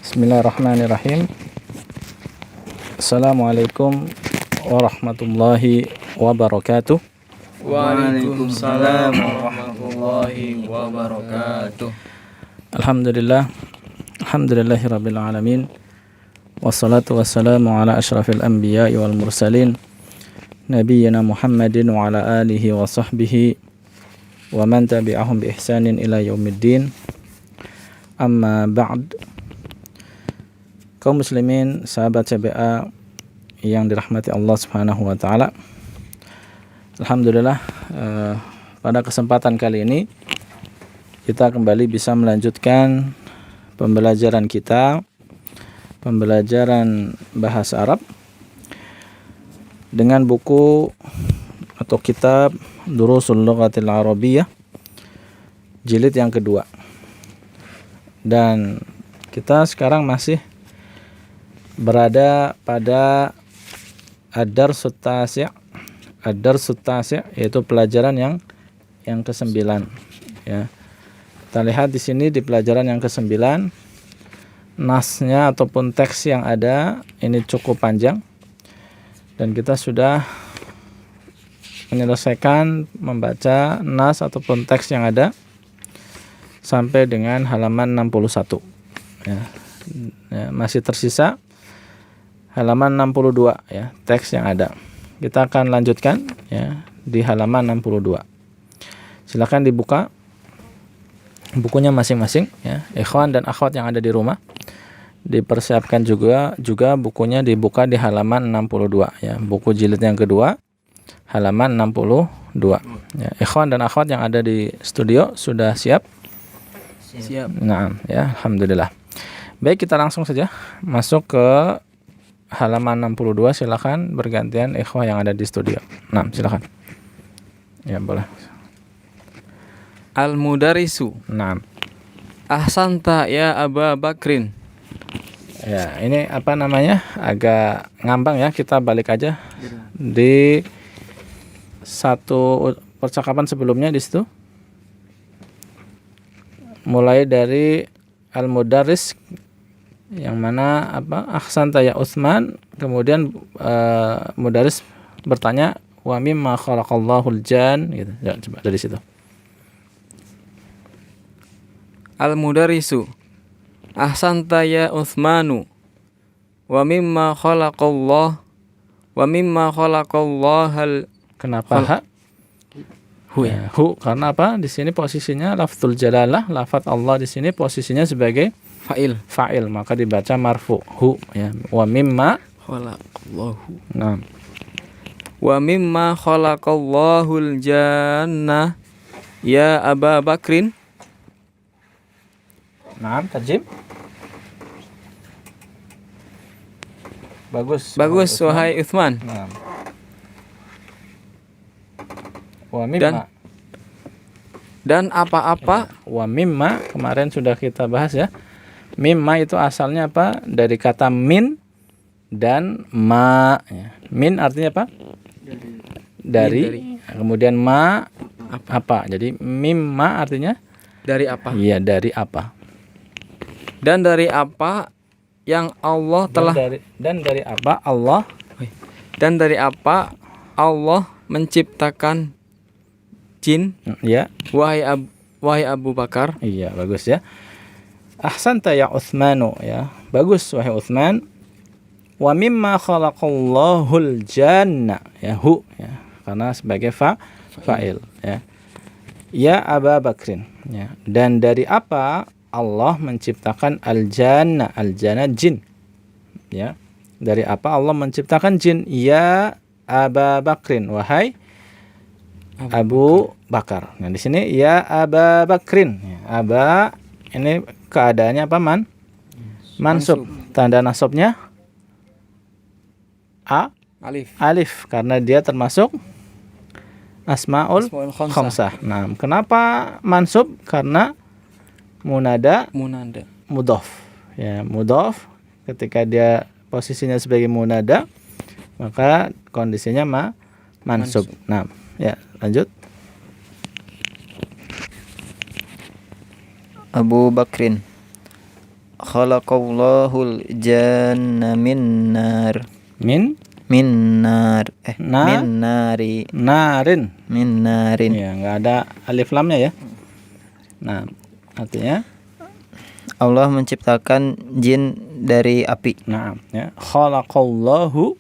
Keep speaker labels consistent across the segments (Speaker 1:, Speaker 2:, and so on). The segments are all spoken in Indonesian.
Speaker 1: Bismillahirrahmanirrahim. Assalamualaikum warahmatullahi wabarakatuh.
Speaker 2: Waalaikumsalam warahmatullahi wabarakatuh.
Speaker 1: Alhamdulillah, alhamdulillahirabbil alamin. Wassalatu wassalamu ala asyrafil anbiya'i wal mursalin nabiyyina Muhammadin wa ala alihi wa sahbihi wa man tabi'ahum bi ihsanin ila yaumiddin. Amma ba'd. Kaum muslimin, sahabat CBA yang dirahmati Allah Subhanahu wa taala. Alhamdulillah, pada kesempatan kali ini kita kembali bisa melanjutkan pembelajaran kita, pembelajaran bahasa Arab dengan buku atau kitab Durusul Lughatil Arabiyyah jilid yang kedua. Dan kita sekarang masih berada pada Ad-Darsut Tasi', yaitu pelajaran yang ke-9 ya. Kita lihat di sini di pelajaran yang ke-9 nasnya ataupun teks yang ada ini cukup panjang dan kita sudah menyelesaikan membaca nas ataupun teks yang ada sampai dengan halaman 61 ya. Masih tersisa halaman 62 ya, teks yang ada. Kita akan lanjutkan ya di halaman 62. Silakan dibuka bukunya masing-masing ya. Ikhwan dan akhwat yang ada di rumah dipersiapkan juga bukunya dibuka di halaman 62 ya. Buku jilid yang kedua halaman 62 ya. Ikhwan dan akhwat yang ada di studio sudah siap?
Speaker 2: Siap.
Speaker 1: Nah, ya, alhamdulillah. Baik, kita langsung saja masuk ke halaman 62. Silakan bergantian ikhwah yang ada di studio. Nah, silakan. Ya, boleh.
Speaker 2: Al-Mudarisu.
Speaker 1: Nah.
Speaker 2: Ahsanta ya Aba Bakrin.
Speaker 1: Ya, ini apa namanya? Agak ngambang ya. Kita balik aja di satu percakapan sebelumnya di situ. Mulai dari Al-Mudaris yang mana apa? Ahsanta ya Utsman, kemudian Mudaris bertanya wa mimma khalaqallahul jan gitu. Ya, coba dari situ.
Speaker 2: Al-Mudarisu. Ahsanta ya Utsmanu. Wa mimma khalaqallahal.
Speaker 1: Kenapa ha? Hu ya. Hu karena apa? Di sini posisinya lafzul jalalah, lafaz Allah di sini posisinya sebagai fa'il, maka dibaca marfu. Hu ya. Wa mimma
Speaker 2: khalaqallahu.
Speaker 1: Nah.
Speaker 2: Wa mimma khalaqallahul janna ya Aba Bakrin.
Speaker 1: Naam, tarjim. Bagus
Speaker 2: Wahai Utsman.
Speaker 1: Naam. Wa mimma.
Speaker 2: Dan apa-apa
Speaker 1: Wa mimma kemarin sudah kita bahas ya. Mimma itu asalnya apa? Dari kata min dan ma ya. Min artinya apa? Dari. Kemudian ma apa? Jadi mimma artinya
Speaker 2: dari apa?
Speaker 1: Iya, dari apa.
Speaker 2: Dan dari apa yang Allah telah
Speaker 1: dan dari apa Allah
Speaker 2: menciptakan jin
Speaker 1: ya.
Speaker 2: Wahai Abu Bakar.
Speaker 1: Iya, bagus ya. Ahsanta ya Utsmanu ya. Bagus wahai Utsman. Wa mimma khalaqallahul janna ya, hu ya. Karena sebagai fa'il ya. Ya Aba Bakrin ya. Dan dari apa Allah menciptakan al-janna jin ya. Dari apa Allah menciptakan jin? Ya Aba Bakrin, wahai Abu Bakar. Nah, di sini ya Aba Bakrin. Ya, Aba ini keadaannya apa, Mansub. Tanda nasabnya alif karena dia termasuk asmaul khamsah. Nah, kenapa mansub? Karena munada mudhof. Ya, mudhof ketika dia posisinya sebagai munada maka kondisinya mansub. Nah, ya, lanjut.
Speaker 3: Abu Bakrin khalaqallahul janna min nar.
Speaker 1: Min
Speaker 3: Min nar.
Speaker 1: Na-
Speaker 3: Min nari.
Speaker 1: narin.
Speaker 3: Min narin.
Speaker 1: Ya, nggak ada alif lamnya ya. Nah, artinya
Speaker 3: Allah menciptakan jin dari api.
Speaker 1: nah, ya, khalaqallahu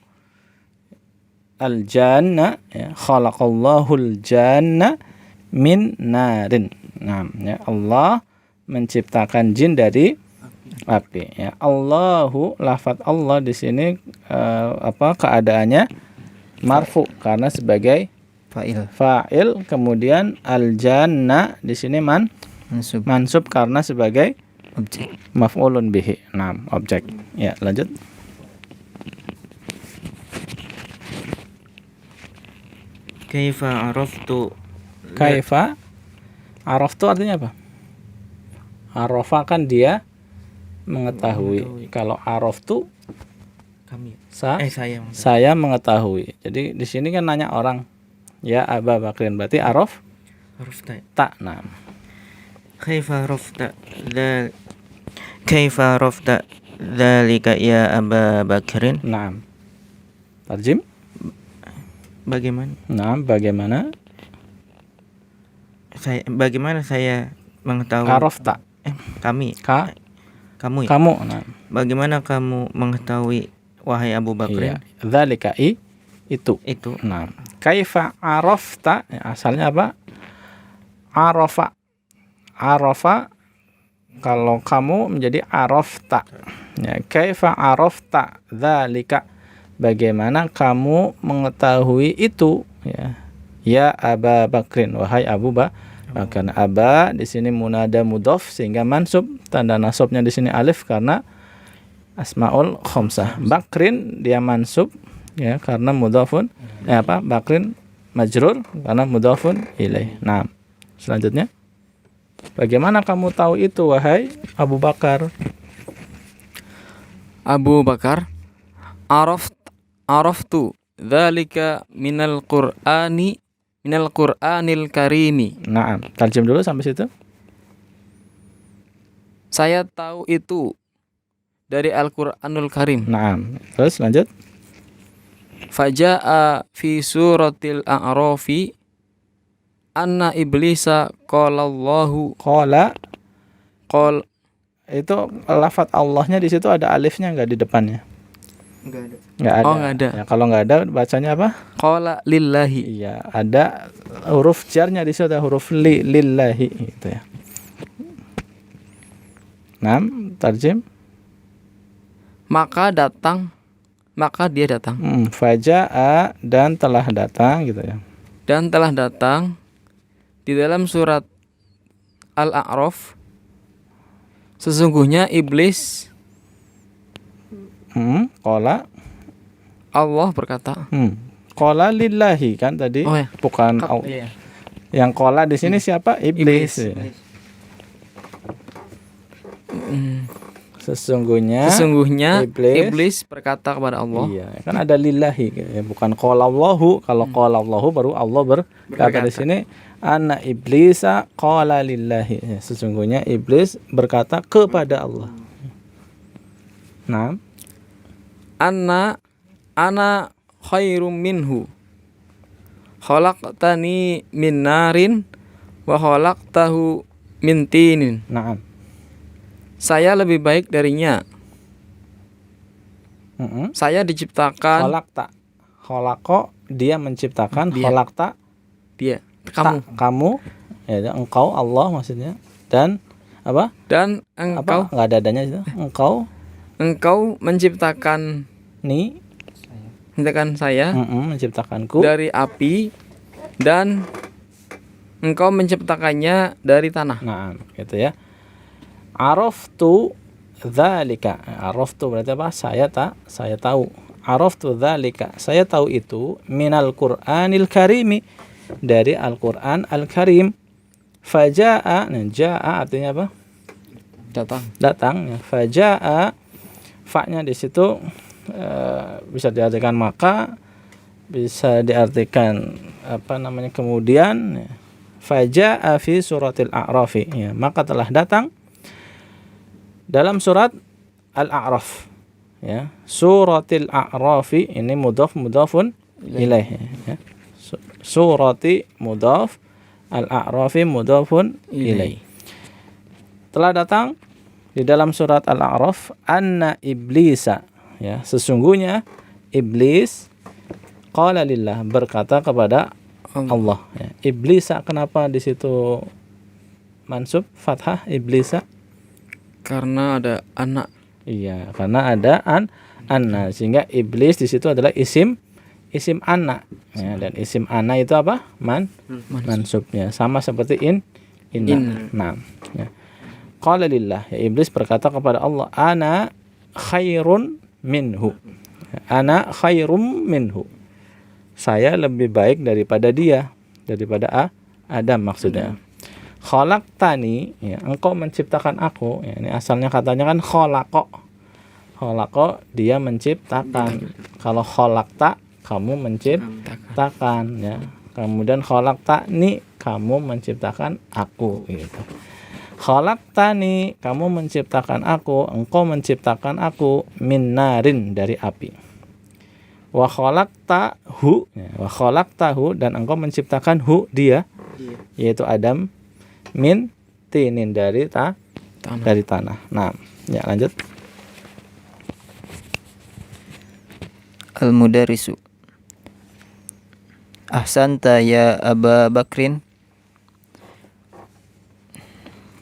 Speaker 1: al-janna, ya, khalaqallahul janna min narin. Nah, ya, Allah menciptakan jin dari api, ya. Allahu, lafaz Allah di sini keadaannya marfu karena sebagai
Speaker 3: Fa'il.
Speaker 1: fa'il, kemudian al-janna di sini
Speaker 3: Mansub.
Speaker 1: mansub karena sebagai
Speaker 3: Objek.
Speaker 1: maf'ulun bihi. Nah, objek. Ya, lanjut.
Speaker 3: Kaifa araftu.
Speaker 1: Kaifa araftu artinya apa? Arafa kan dia mengetahui. Kalau araftu
Speaker 3: Kami.
Speaker 1: saya
Speaker 3: Saya.
Speaker 1: mengetahui. Jadi di sini kan nanya orang, ya Aba Bakrin, berarti araf
Speaker 3: Arafta.
Speaker 1: tak. Nah,
Speaker 3: Kaifa arafta. Kaifa arafta dzalika ya Aba Bakrin.
Speaker 1: nah. Tarjim.
Speaker 3: Bagaimana?
Speaker 1: Nah, bagaimana?
Speaker 3: Bagaimana saya mengetahui?
Speaker 1: Arafta.
Speaker 3: Kami. Kamu ya?
Speaker 1: Kamu. Nah,
Speaker 3: Bagaimana kamu mengetahui wahai Abu
Speaker 1: iya.
Speaker 3: Bakrin?
Speaker 1: Dzalika itu.
Speaker 3: Itu.
Speaker 1: Nah, kaifa arafta, ya, asalnya apa? Arafa. Arafa kalau kamu menjadi arafta. Ya, kaifa arafta dzalika. Bagaimana kamu mengetahui itu, ya. Ya Aba Bakrin, wahai Abu Bakar. Aba di sini munada mudhof sehingga mansub, tanda nasabnya di sini alif karena asmaul khamsah. Bakrin dia mansub, ya, karena mudhofun, Bakrin majrur karena mudhofun ilaih. Nah, selanjutnya, bagaimana kamu tahu itu wahai Abu Bakar?
Speaker 2: Abu Bakar, araftu dzalika minal Qur'anil karimi.
Speaker 1: Nah, tarjim dulu sampai situ.
Speaker 2: Saya tahu itu dari Al-Qur'anul Karim.
Speaker 1: Nah, terus lanjut.
Speaker 2: Faja'a fi suratil A'rafi anna iblisa qalallahu
Speaker 1: Qala
Speaker 2: qol
Speaker 1: itu lafaz Allahnya di situ ada alifnya nggak di depannya?
Speaker 3: Enggak ada.
Speaker 1: Nggak ada.
Speaker 2: Oh, nggak ada.
Speaker 1: Ya, kalau nggak ada bacanya apa?
Speaker 2: qala lillahi.
Speaker 1: Iya, ada huruf jarnya di situ, ada huruf lillahi gitu ya. Nah, tarjim.
Speaker 2: Maka dia datang
Speaker 1: Faja'a dan telah datang gitu ya.
Speaker 2: dan telah datang di dalam surat Al-A'raf, sesungguhnya iblis,
Speaker 1: Qala
Speaker 2: Allah berkata.
Speaker 1: Qala lillahi kan tadi,
Speaker 2: Oh, ya.
Speaker 1: bukan
Speaker 3: Iya.
Speaker 1: yang qala di sini siapa? Iblis. Ya. Sesungguhnya
Speaker 2: Iblis berkata kepada Allah.
Speaker 1: Iya, kan ada lillahi, ya, bukan qala Allahu. Kalau qala Allahu baru Allah berkata. Di sini anna iblisa qala lillahi. Ya, sesungguhnya iblis berkata kepada Allah. Nah,
Speaker 2: Ana khairum minhu khalaqtani min narin wa khalaqtahu min tinin.
Speaker 1: na'am.
Speaker 2: Saya lebih baik darinya. Saya diciptakan
Speaker 1: Khalaqo dia menciptakan,
Speaker 2: Dia.
Speaker 1: khalaqta
Speaker 2: dia kamu
Speaker 1: ya, engkau Allah maksudnya, dan apa?
Speaker 2: dan
Speaker 1: Apa? Enggak ada adanya itu.
Speaker 2: engkau menciptakan saya
Speaker 1: menciptakanku
Speaker 2: dari api dan engkau menciptakannya dari tanah.
Speaker 1: Nah, gitu ya. Araftu dzalika. Araftu berarti apa? Saya tahu. Araftu dzalika. Saya tahu itu minal Qur'anil Karimi, dari Al-Qur'an Al-Karim. Faja'a, ja'a artinya apa? Datang ya. Faja'a, fa-nya di situ bisa diartikan maka, bisa diartikan kemudian ya. Faja'a fi suratil A'rafi, ya, maka telah datang Dalam surat Al-A'raf, ya, suratil A'rafi ini mudhafun ilaih, ya. Surati mudhaf, Al-A'rafi mudhafun ilaih. Telah datang di dalam surat Al-A'raf, anna iblisa, ya, sesungguhnya iblis qala lillah, berkata kepada Allah, ya. Iblisa, kenapa di situ mansub fathah iblisa?
Speaker 2: Karena ada anak.
Speaker 1: Iya, karena ada anna, sehingga iblis di situ adalah isim anak, ya, dan isim anak itu apa? Mansubnya sama seperti inna. Nah, ya. Qala lillah, ya, iblis berkata kepada Allah, ana khairun minhu. Ana khairum minhu. Saya lebih baik daripada dia, daripada Adam maksudnya. Khalaqtani, ya, engkau menciptakan aku, ya, ini asalnya katanya kan khalaqo, dia menciptakan. Kalau khalaqta, kamu menciptakan, ya. Kemudian khalaqtani, kamu menciptakan aku, gitu. Khalaqtani, kamu menciptakan aku, engkau menciptakan aku, min narin, dari api. Wa khalaqtahu, ya, wa khalaqtahu, dan engkau menciptakan hu, dia, yaitu Adam, min tinin, dari tanah. Nah, ya, lanjut.
Speaker 3: Al-Mudarrisu. Ahsanta ya Aba Bakrin.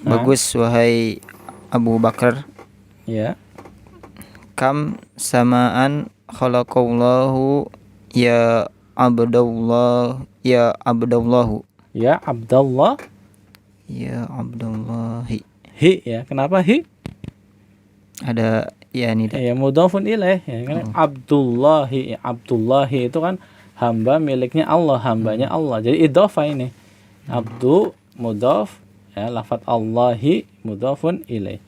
Speaker 3: Bagus wahai Abu Bakar.
Speaker 1: Ya.
Speaker 3: Kam samaan khalaqallahu ya Abdullah ya Abdullahu.
Speaker 1: Ya Abdullah.
Speaker 3: Ya Abdullahi.
Speaker 1: Hi, ya. Kenapa hi?
Speaker 3: Ada ya ini.
Speaker 1: Ya, mudhafun ilaih, ya kan? Abdullahi, Abdullahi itu kan hamba miliknya Allah, hambanya Allah. Jadi idhofah ini. Abdu mudhaf, ya, lafaz Allahi mudhafun ilaih.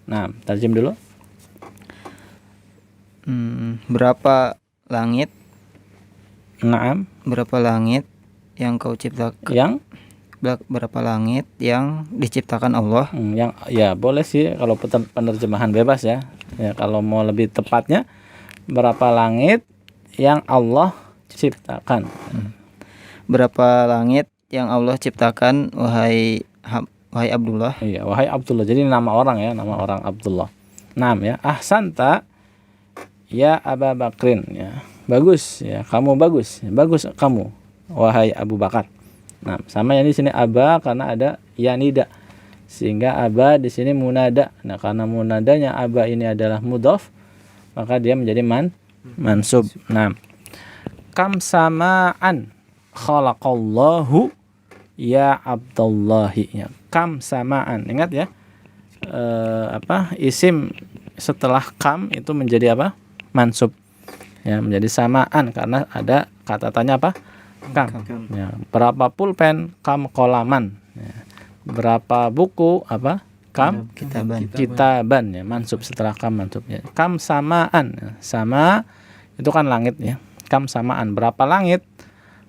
Speaker 1: Nah, tarjim dulu.
Speaker 3: Berapa langit?
Speaker 1: Naam.
Speaker 3: Berapa langit yang kau ciptakan? Berapa langit yang diciptakan Allah?
Speaker 1: Yang, ya, boleh sih kalau penerjemahan bebas, ya. Ya, kalau mau lebih tepatnya, berapa langit yang Allah ciptakan.
Speaker 3: Berapa langit yang Allah ciptakan, wahai Abdullah?
Speaker 1: Iya, wahai Abdullah. Jadi nama orang, ya, nama orang Abdullah. Naam, ya. Ahsanta ya Aba Bakrin, ya. Bagus, ya, kamu bagus. Bagus kamu, wahai Abu Bakar. Nah, sama yang di sini aba karena ada ya nida. Sehingga aba di sini munada. Nah, karena munadanya aba ini adalah mudhaf, maka dia menjadi mansub. Nah, kam samaan khalaqallahu ya Abdullahi, ya. Kam samaan. Ingat, ya. Isim setelah kam itu menjadi apa? Mansub. Ya, menjadi samaan karena ada kata tanya apa? Kam. Ya, berapa pulpen? Kam kolaman. Ya. Berapa buku? Apa? Kam kitaban, ya, mansub setelah kam mansub, ya. Kam samaan, ya. Sama itu kan langit, ya. Kam samaan, berapa langit?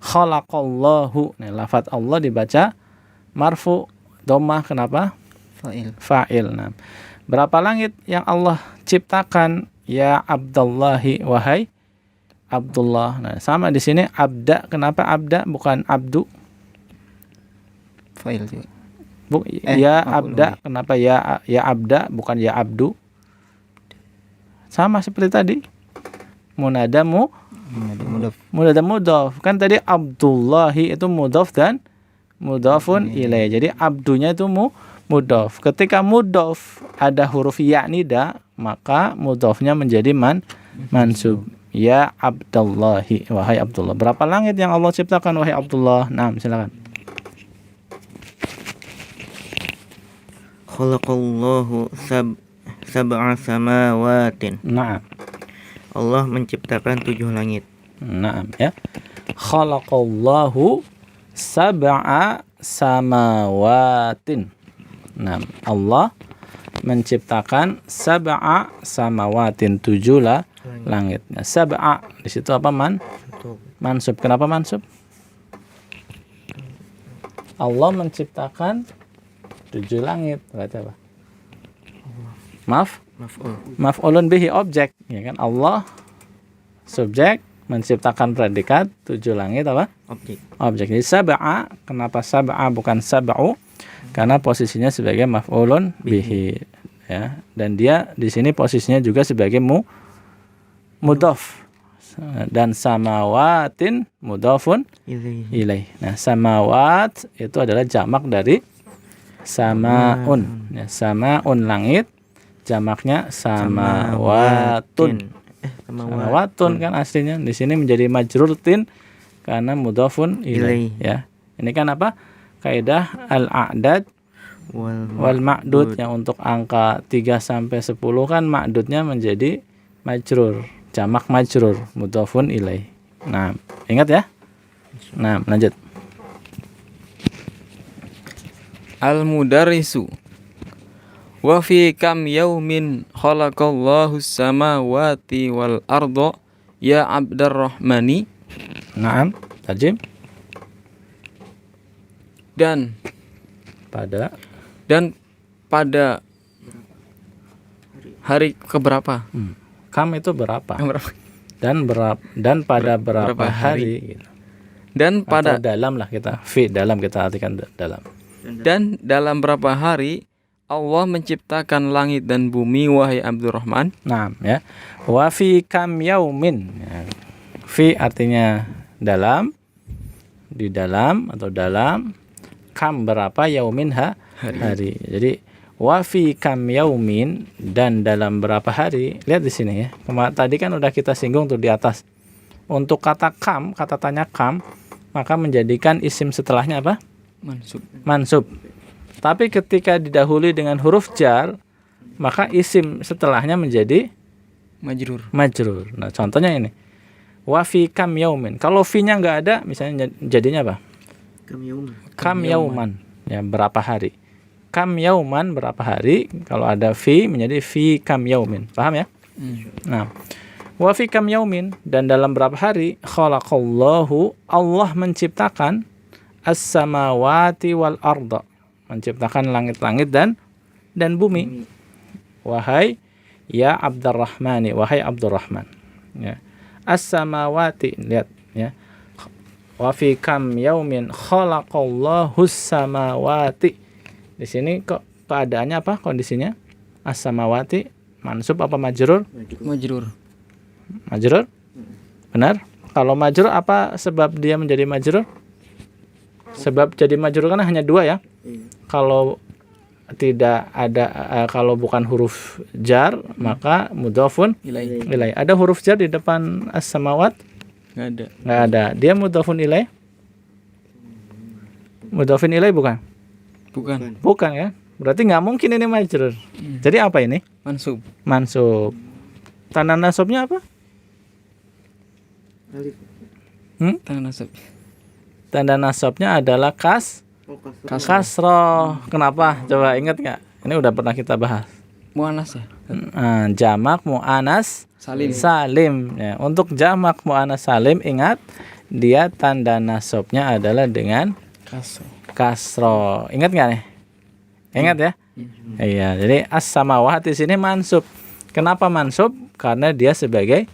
Speaker 1: Khalaqallahu. Nah, lafaz Allah dibaca marfu dhammah, kenapa? Fa'il. Nah, berapa langit yang Allah ciptakan, ya Abdullahi, wahai Abdullah. Nah, sama di sini abda, kenapa abda bukan abdu?
Speaker 3: Fa'il juga.
Speaker 1: Ya abda, kenapa ya abda bukan ya abdu? Sama seperti tadi. Munada mudhaf. Kan tadi Abdullahi itu mudhaf dan mudhafun ilaih. Jadi abdunya itu mudhaf. Ketika mudhaf ada huruf ya nida, maka mudhafnya menjadi mansub. Ya Abdullahi, wahai Abdullah. Berapa langit yang Allah ciptakan, wahai Abdullah? Nah, silakan.
Speaker 3: Khalaqallahu sab'a samawatin.
Speaker 1: Nah.
Speaker 3: Allah menciptakan 7 langit.
Speaker 1: Nah, ya. Khalaqallahu sab'a samawatin. Nah, Allah menciptakan sab'a samawatin, 7 langit. Nah, sab'a di situ apa mansub. Kenapa mansub? Allah menciptakan 7 langit. Berarti apa?
Speaker 3: Maf'ul.
Speaker 1: Maf'ulun bihi objek, ya kan? Allah subjek menciptakan predikat 7 langit apa?
Speaker 3: Objek.
Speaker 1: Objek. Jadi sab'a, kenapa sab'a bukan sab'u? Karena posisinya sebagai maf'ulun bihi, ya. Dan dia di sini posisinya juga sebagai mudhaf. Dan samawatin mudhafun ilaih. Nah, samawat itu adalah jamak dari samaun. Ya, samaun langit, jamaknya samawatun. Samawatun kan aslinya. Di sini menjadi majrur tin karena mudhafun ilaih, ya. Ini kan apa? Kaidah al-a'dad wal ma'dud, yang untuk angka 3 sampai 10 kan ma'dudnya menjadi majrur. Jamak majrur, mudhafun ilaih. Nah, ingat ya. Nah, lanjut.
Speaker 2: Al-mudarrisu. Wa fi kam yaumin khalaqallahu samawati wal arda ya Abdurrahmani.
Speaker 1: Naam, tajim.
Speaker 2: Dan pada hari keberapa?
Speaker 1: Kam itu berapa?
Speaker 2: Berapa?
Speaker 1: Dan pada berapa hari gitu.
Speaker 2: Dan pada
Speaker 1: Atau dalam lah kita. Fi dalam kita artikan dalam.
Speaker 2: dan dalam berapa hari Allah menciptakan langit dan bumi, wahai Abdurrahman?
Speaker 1: Nah, ya. Wa fi kam yaumin. Ya. Fi artinya dalam, di dalam atau dalam. Kam berapa, yaumin hari. Jadi wa fi kam yaumin, dan dalam berapa hari. Lihat di sini ya. Tadi kan udah kita singgung tuh di atas. Untuk kata kam, kata tanya kam, maka menjadikan isim setelahnya apa? Mansub. Tapi ketika didahului dengan huruf jar, maka isim setelahnya menjadi majrur. Nah, contohnya ini. Wa fi kam yaumin. Kalau fi-nya enggak ada, misalnya jadinya apa? Kam yauman. Ya, berapa hari. Kam yauman, berapa hari. Kalau ada fi menjadi fi kam yaumin. Paham ya? Nah, wa fi kam yaumin, dan dalam berapa hari khalaqallahu, Allah menciptakan as-samawati wal arda, menciptakan langit-langit dan bumi. Wahai ya Abdurrahmani, wahai Abdurrahman. Ya. As-samawati, lihat ya. Wa fi kam yaumin khalaqallahu as-samawati. Di sini kok keadaannya apa? Kondisinya as-samawati mansub apa majrur? Majrur? Benar? Kalau majrur apa sebab dia menjadi majrur? Sebab jadi majrur kan hanya 2 ya. Kalau tidak ada kalau bukan huruf jar, maka mudhafun ilaih. Ada huruf jar di depan as-samawat? Enggak ada. Dia mudhafun ilaih? Mudhafun ilaih bukan ya. Berarti nggak mungkin ini majrur. Jadi apa ini? Mansub. Tanda nasabnya apa? Tanda nasabnya adalah kasroh. Kenapa? Coba ingat nggak? Ini udah pernah kita bahas.
Speaker 2: Muannas ya.
Speaker 1: Jamak muannas salim. Ya, untuk jamak muannas salim, ingat dia tanda nasabnya adalah dengan kasroh. Ingat nggak nih? Ingat ya? Iya. Jadi as-samawat di sini mansub. Kenapa mansub? Karena dia sebagai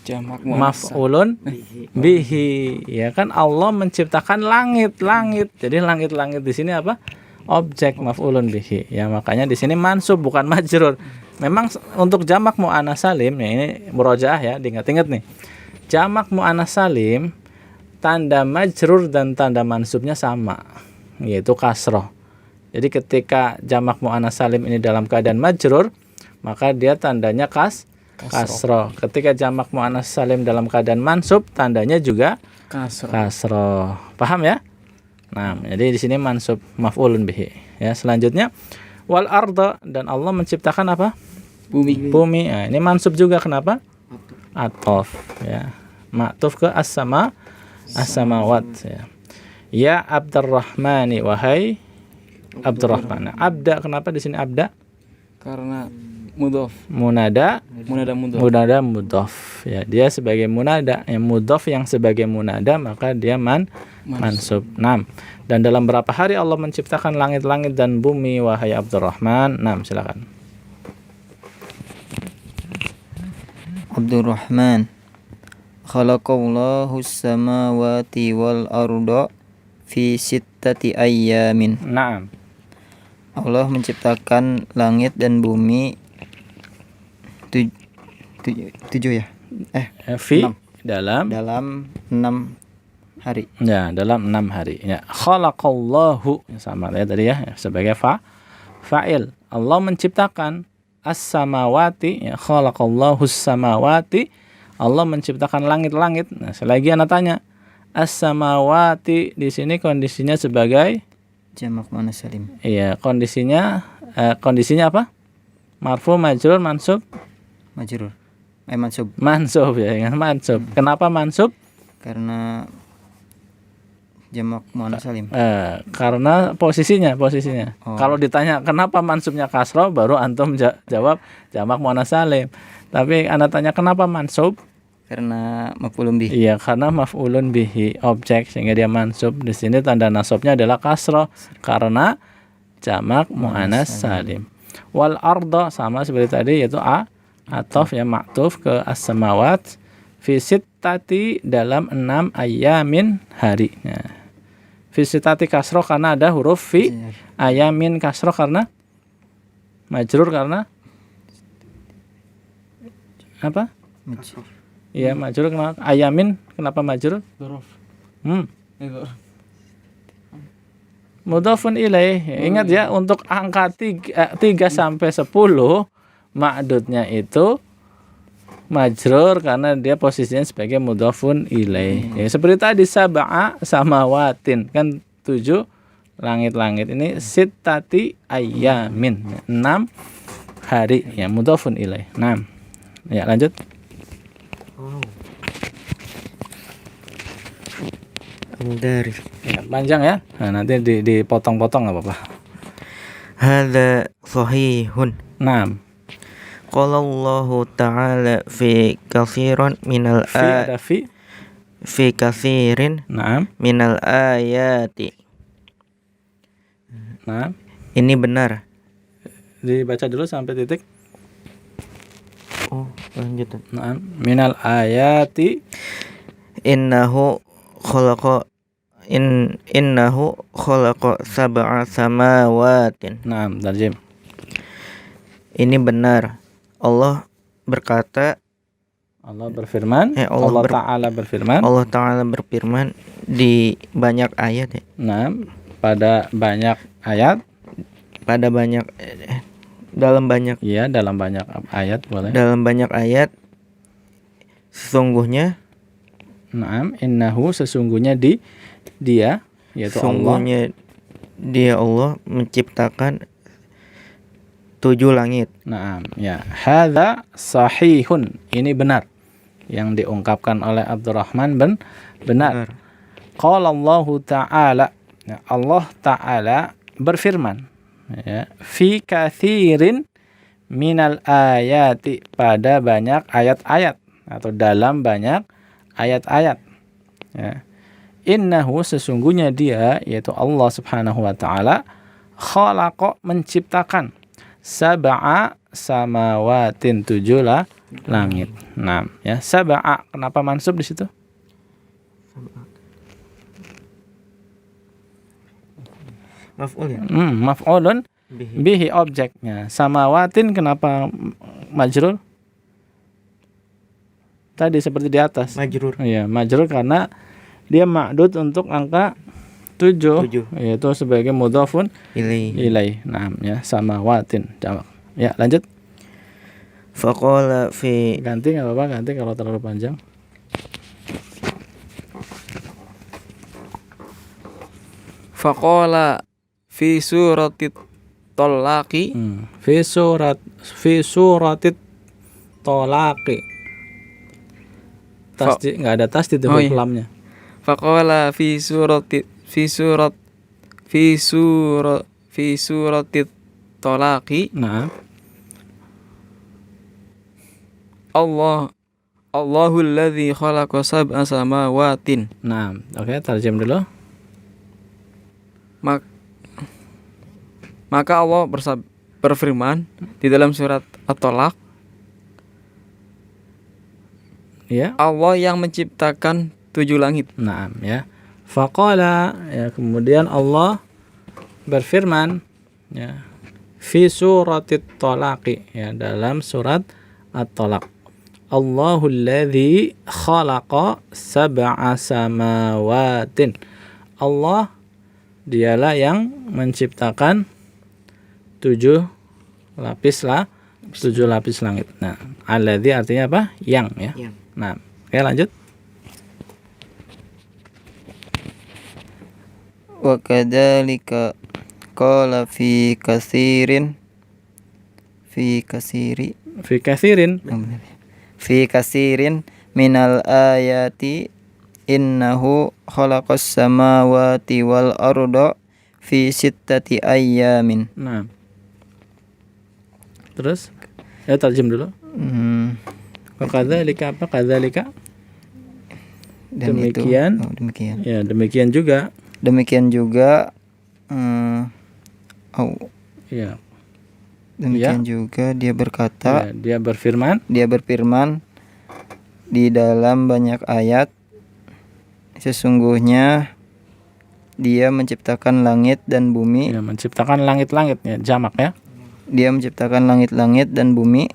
Speaker 2: jamak
Speaker 1: maf'ulun bihi. Ya kan, Allah menciptakan langit-langit. Jadi langit-langit di sini apa? Objek maf'ulun bihi. Ya, makanya di sini mansub bukan majrur. Memang untuk jamak muannas salim, ya ini murojaah ya, diingat-ingat nih. Jamak muannas salim, tanda majrur dan tanda mansubnya sama, yaitu kasroh. Jadi ketika jamak muannas salim ini dalam keadaan majrur, maka dia tandanya kasroh. Ketika jamak muannas salim dalam keadaan mansub, tandanya juga kasroh. Paham ya? Nah, jadi di sini mansub maf'ulun bihi. Ya, selanjutnya wal arda, dan Allah menciptakan apa? Bumi. Nah, ini mansub juga, kenapa? Atof ya. Ma'tuf ke as-samawat ya. Ya Abdurrahmani, wahai Abdurrahman. Abda, kenapa di sini abda?
Speaker 2: Karena mudhaf.
Speaker 1: Munada mudhaf. Ya, dia sebagai munada, yang mudhaf yang sebagai munada, maka dia mansub. 6. Dan dalam berapa hari Allah menciptakan langit-langit dan bumi, wahai Abdurrahman? 6, silakan.
Speaker 3: Abdurrahman. Khalaqallahu samawati wal arda fi sittati ayyamin.
Speaker 1: Naam.
Speaker 3: Allah menciptakan langit dan bumi tujuh ya?
Speaker 1: Fi
Speaker 3: Enam.
Speaker 1: dalam
Speaker 3: 6 hari.
Speaker 1: ya, dalam 6 hari. Ya, khalaqallahu sama ya tadi ya sebagai fa'il. Allah menciptakan as-samawati, ya, khalaqallahu as-samawati. Allah menciptakan langit-langit. Nah, selagi anak tanya, as-samawati di sini kondisinya sebagai
Speaker 3: Jamak muannas salim.
Speaker 1: iya, kondisinya apa? Marfu, majrur, mansub?
Speaker 3: Majrur. Mansub.
Speaker 1: Mansub ya, ingat mansub. Kenapa mansub?
Speaker 3: Karena jamak muannas salim.
Speaker 1: Karena posisinya.
Speaker 3: Oh.
Speaker 1: Kalau ditanya kenapa mansubnya kasroh, baru antum jawab jamak muannas salim. Tapi anda tanya kenapa mansub?
Speaker 3: Karena maf'ulun bihi.
Speaker 1: Iya, karena maf'ulun bihi objek sehingga dia mansub. Di sini tanda nasabnya adalah kasroh karena jamak muannas salim. Wal arda sama seperti tadi yaitu atof ya, maktuf ke as-samawat fi sittati dalam 6 ayamin harinya. Fi sittati kasroh karena ada huruf fi, ayamin kasroh karena majrur karena apa? Iya, majrur kenapa? Ayamin kenapa majrur? Mudhafun ilaih. Ingat ya, untuk angka 3 sampai 10 ma'dudnya itu majrur karena dia posisinya sebagai mudhafun ilaih. Ya, seperti tadi sab'a samawatin kan 7 langit-langit. Ini sittati ayamin 6 hari ya, mudhafun ilaih. 6. Ya, lanjut.
Speaker 3: Dari
Speaker 1: Ya, panjang ya. Nah, nanti dipotong-potong nggak apa-apa.
Speaker 3: hadza sahihun.
Speaker 1: Naam.
Speaker 3: Qala Allah ta'ala fi katsiran minal
Speaker 1: Fi ada fi.
Speaker 3: fi katsirin
Speaker 1: Naam.
Speaker 3: minal ayati.
Speaker 1: Naam.
Speaker 3: Ini benar.
Speaker 1: Dibaca dulu sampai titik.
Speaker 3: Oh, lanjutan.
Speaker 1: Naam. Minal ayati.
Speaker 3: Innahu khalaqa sab'a samawatin.
Speaker 1: Naam, tarjim.
Speaker 3: Ini benar. Allah berkata,
Speaker 1: Allah berfirman.
Speaker 3: Allah
Speaker 1: Ta'ala berfirman.
Speaker 3: Allah Ta'ala berfirman di banyak ayat ya.
Speaker 1: Naam. Pada banyak ayat.
Speaker 3: Pada banyak dalam banyak
Speaker 1: Iya, dalam banyak ayat boleh.
Speaker 3: dalam banyak ayat sesungguhnya
Speaker 1: Naam. Innahu sesungguhnya dia yaitu Allah.
Speaker 3: sesungguhnya dia Allah menciptakan 7 langit.
Speaker 1: Naam, ya. Hadza sahihun. Ini benar. Yang diungkapkan oleh Abdurrahman benar. Qala Allah Ta'ala. Ya, Allah Ta'ala berfirman, ya, fi katsirin minal ayati, pada banyak ayat-ayat atau dalam banyak ayat-ayat. Ya. Innahu sesungguhnya dia yaitu Allah Subhanahu wa taala khalaqa menciptakan sab'a samawatin 7 langit. 6 ya. Sab'a kenapa mansub di situ?
Speaker 3: Maf'ul ya.
Speaker 1: Maf'ulun bihi objeknya. Samawatin kenapa majrur? Tadi seperti di atas.
Speaker 3: Majrur.
Speaker 1: Iya, majrur karena dia ma'dud untuk angka 7 yaitu sebagai mudhafun ilaih. Naam ya, samawatin. Ya, lanjut.
Speaker 3: Faqala fi
Speaker 1: Ganti enggak apa-apa, ganti kalau terlalu panjang.
Speaker 2: Faqala fi suratit Talaqi.
Speaker 1: Fi suratit Talaqi. Tasdid enggak ada tasdid di huruf lamnya.
Speaker 2: Faqala fi suratit Talaqi.
Speaker 1: Nah,
Speaker 2: Allahul ladzi khalaqa sab'a samawatin.
Speaker 1: nah, oke, tarjem dulu.
Speaker 2: Maka Allah berfirman di dalam surat At-Talaq,
Speaker 1: Ya.
Speaker 2: Allah yang menciptakan 7 langit.
Speaker 1: Naam ya. Faqala ya, kemudian Allah berfirman ya, fi suratit Talaq ya, dalam surat At-Talaq. Allahul ladzi khalaqa sab'a samawatin. Allah dialah yang menciptakan 7 lapis langit. Nah, alladzi artinya apa? Yang ya.
Speaker 3: Yang.
Speaker 1: Nah, oke lanjut.
Speaker 3: Wa kadzalika qala fi katsirin minal ayati innahu khalaqas samawati wal arda fi sittati ayyamin.
Speaker 1: Nah. Terus tarjim dulu. Wa kadzalika apa? Kadzalika
Speaker 3: Dan
Speaker 1: demikian.
Speaker 3: Demikian.
Speaker 1: Ya, demikian juga.
Speaker 3: Demikian juga
Speaker 1: Ya.
Speaker 3: demikian juga dia berkata,
Speaker 1: Ya, dia berfirman
Speaker 3: di dalam banyak ayat, sesungguhnya dia menciptakan langit dan bumi.
Speaker 1: ya, menciptakan langit-langit ya, jamak ya.
Speaker 3: Dia menciptakan langit-langit dan bumi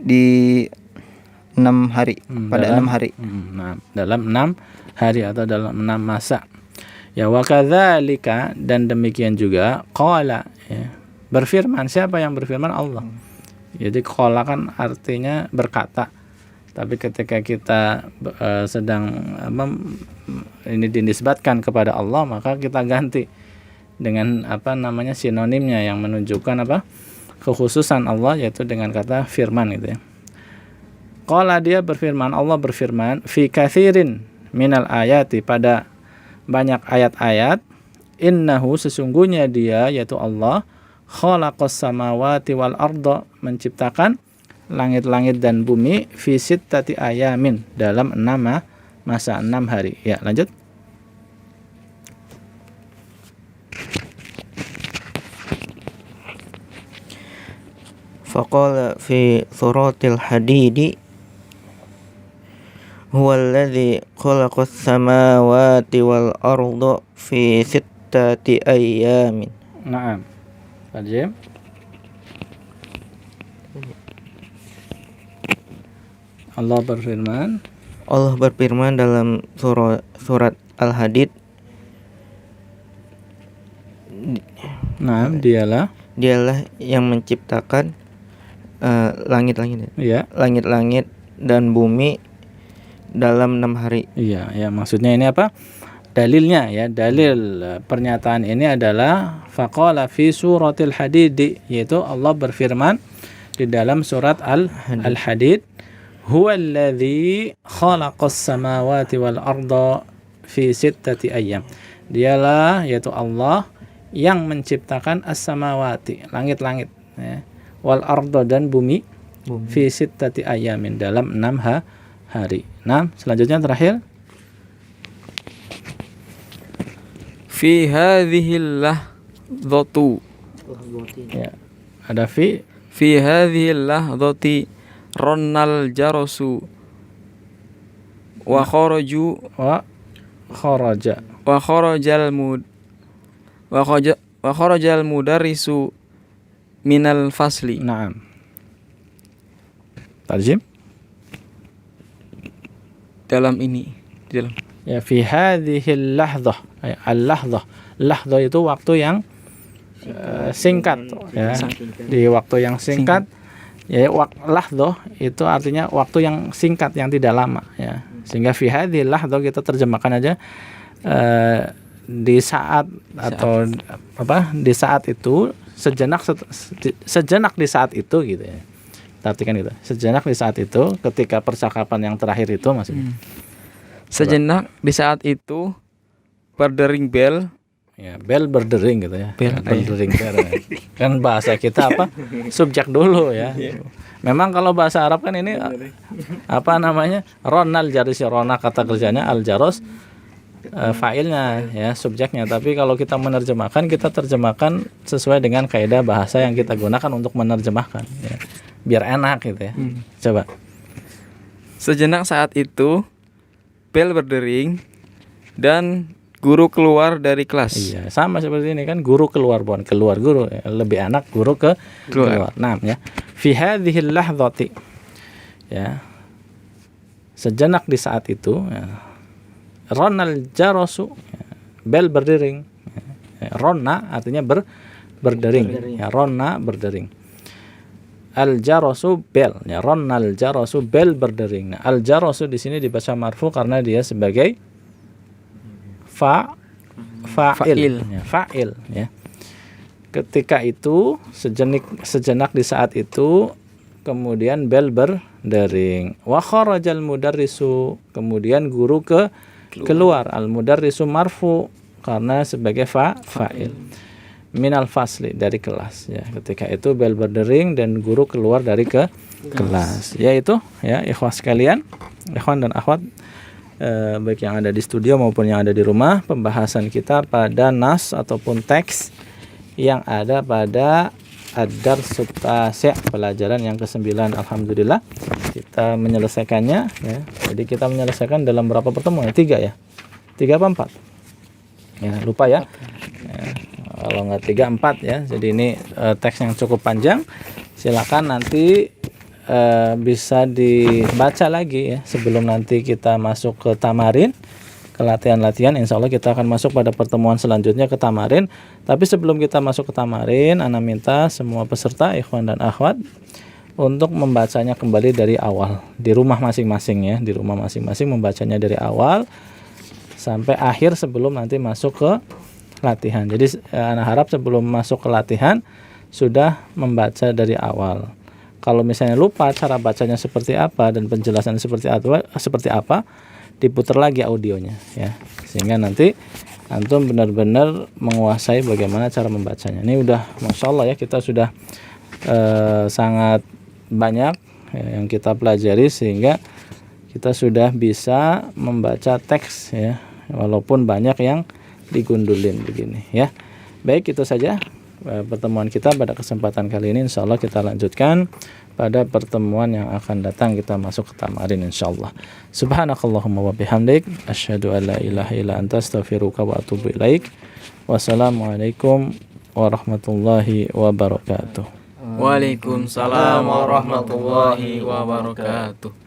Speaker 3: di 6 hari, pada 6 hari.
Speaker 1: Nah, dalam 6 hari atau dalam 6 masa. Ya, wa kadzalika, dan demikian juga qala ya. Berfirman, siapa yang berfirman? Allah. Jadi qala kan artinya berkata. Tapi ketika kita sedang ini dinisbatkan kepada Allah, maka kita ganti dengan sinonimnya yang menunjukkan kekhususan Allah, yaitu dengan kata firman gitu ya. Qala, dia berfirman, Allah berfirman, fi katsirin minal ayati, pada banyak ayat-ayat, innahu, sesungguhnya dia, yaitu Allah, khalaqas samawati wal arda, menciptakan langit-langit dan bumi, fi sittati ayamin, dalam 6 masa, 6 hari. Ya, lanjut.
Speaker 3: Faqala fi suratil hadidi huwallazi khalaqas samawati wal arda fi sittati ayyamin.
Speaker 1: Naam. Tajim. Allah berfirman
Speaker 3: dalam surat Al-Hadid,
Speaker 1: Naam, dialah
Speaker 3: yang menciptakan langit-langit
Speaker 1: ya.
Speaker 3: Langit-langit dan bumi dalam 6 hari.
Speaker 1: Iya, ya, maksudnya ini apa? Dalilnya ya, dalil pernyataan ini adalah faqala fi suratil hadid, yaitu Allah berfirman di dalam surat Al-Hadid, huwallazi khalaqas samawati wal arda fi sittati ayyam. Dialah, yaitu Allah, yang menciptakan as-samawati, langit-langit ya, wal arda, dan bumi, fi sittati ayyamin, dalam 6 hari. Nah, selanjutnya terakhir,
Speaker 2: Fi hadhil lahdhatu.
Speaker 1: ya, ada fi
Speaker 2: hadhil lahdhati ronnal jarasu wa kharaju
Speaker 1: wa kharaja.
Speaker 2: wa kharajal mudarrisu minal fasli.
Speaker 1: Naam. Tarjim.
Speaker 2: Dalam ini, dalam
Speaker 1: Ya, fi hadhil lahdhah. Al-lahdhah. Lahdhah itu waktu yang singkat ya. Di waktu yang singkat ya, lahdhah itu artinya waktu yang singkat, yang tidak lama ya. Sehingga fi hadhil lahdhah kita terjemahkan aja di saat atau di saat itu, sejenak di saat itu gitu ya. Artikan gitu. Sejenak di saat itu, ketika percakapan yang terakhir itu maksudnya.
Speaker 2: Sejenak di saat itu berdering bel.
Speaker 1: Ya, bel berdering gitu ya.
Speaker 2: Bel,
Speaker 1: berdering bel. Kan bahasa kita subjek dulu ya. Memang kalau bahasa Arab kan ini ronal jaris, rona kata kerjanya, al jaros fa'ilnya ya, subjeknya. Tapi kalau kita menerjemahkan, kita terjemahkan sesuai dengan kaidah bahasa yang kita gunakan untuk menerjemahkan ya. Biar enak gitu ya. Coba.
Speaker 2: Sejenak saat itu bel berdering dan guru keluar dari kelas.
Speaker 1: Iya, sama seperti ini kan, guru keluar, bukan keluar guru, lebih enak guru keluar. Nah, ya. Fi hadhil lahdhati. Ya. Sejenak di saat itu, ya. Ronal jarasu, ya. Bel berdering. Ya. Ronna artinya berdering. Ya, ronna berdering. Al jarasu bel, ya, ronnal jarasu bel berdering. Nah, al jarasu di sini dibaca marfu karena dia sebagai fa'il. Ya, fa'il, ya. Ketika itu sejenak di saat itu kemudian bel berdering. Wa kharajal mudarrisu, kemudian guru keluar. Al mudarrisu marfu karena sebagai fa'il. Minal fasli, dari kelas, ya. Ketika itu bel berdering dan guru keluar dari kelas. Yaitu, ya, ikhwah sekalian, ikhwan dan akhwat, baik yang ada di studio maupun yang ada di rumah, pembahasan kita pada nas ataupun teks yang ada pada ad-darsut tasi', pelajaran yang ke-9. Alhamdulillah kita menyelesaikannya, ya. Jadi kita menyelesaikan dalam berapa pertemuan? 3 ya? 3 apa 4? Ya, lupa ya. Kalau nggak 3, 4 ya. Jadi ini teks yang cukup panjang. Silakan nanti bisa dibaca lagi ya sebelum nanti kita masuk ke tamarin, ke latihan-latihan. Insya Allah kita akan masuk pada pertemuan selanjutnya ke tamarin. Tapi sebelum kita masuk ke tamarin, ana minta semua peserta, ikhwan dan akhwat, untuk membacanya kembali dari awal di rumah masing-masing ya. Di rumah masing-masing membacanya dari awal sampai akhir sebelum nanti masuk ke latihan. Jadi ana harap sebelum masuk ke latihan sudah membaca dari awal. Kalau misalnya lupa cara bacanya seperti apa dan penjelasan seperti apa, diputar lagi audionya ya. Sehingga nanti antum benar-benar menguasai bagaimana cara membacanya. Ini udah Masya Allah ya, kita sudah sangat banyak ya, yang kita pelajari sehingga kita sudah bisa membaca teks ya, walaupun banyak yang digundulin begini ya. Baik, itu saja pertemuan kita pada kesempatan kali ini. Insya Allah kita lanjutkan pada pertemuan yang akan datang, kita masuk ke tamarin insya Allah. Subhanakallahumma wa bihamdik, asyhadu an la ilaha illa anta, astaghfiruka wa atubu ilaik. Wassalamualaikum warahmatullahi wabarakatuh.
Speaker 2: Waalaikumsalam warahmatullahi wabarakatuh.